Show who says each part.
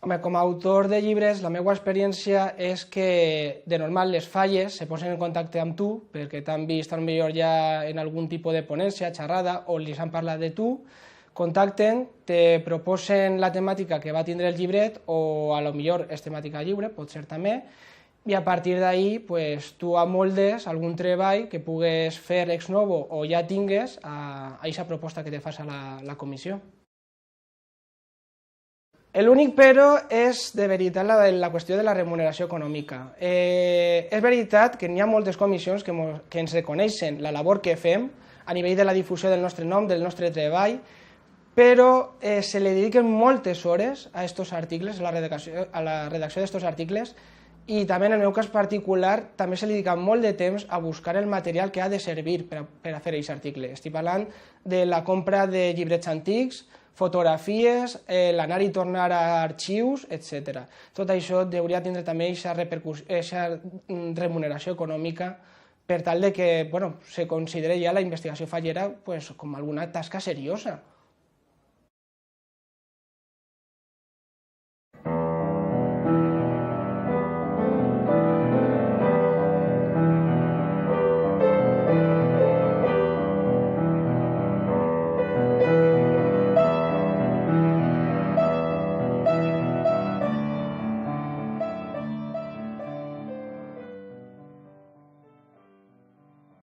Speaker 1: Home, com a autor de llibres, la meva experiència és que de normal les falles se posen en contacte amb tu perquè t'han vist potser ja en algun tipus de ponència, xerrada, o li han parlat de tu, contacten, te proposen la temàtica que va tindre el llibret o a lo millor és temàtica lliure, pot ser també, i a partir d'ahí pues, tu amoldes algun treball que pugues fer ex novo o ja tingues a aquesta proposta que te fas a la comissió. L'únic però és de veritat la qüestió de la remuneració econòmica. És veritat que n'hi ha moltes comissions que ens reconeixen la labor que fem a nivell de la difusió del nostre nom, del nostre treball, però se li dediquen moltes hores a aquests articles, a la redacció d'aquests articles, i també en el meu cas particular també se li dedica molt de temps a buscar el material que ha de servir per a fer aquest article. Estic parlant de la compra de llibrets antics, fotografies, l'anar i tornar a arxius, etc. Tot això hauria de tindre també aquesta remuneració econòmica per tal de que se consideri ja la investigació fallera com alguna tasca seriosa.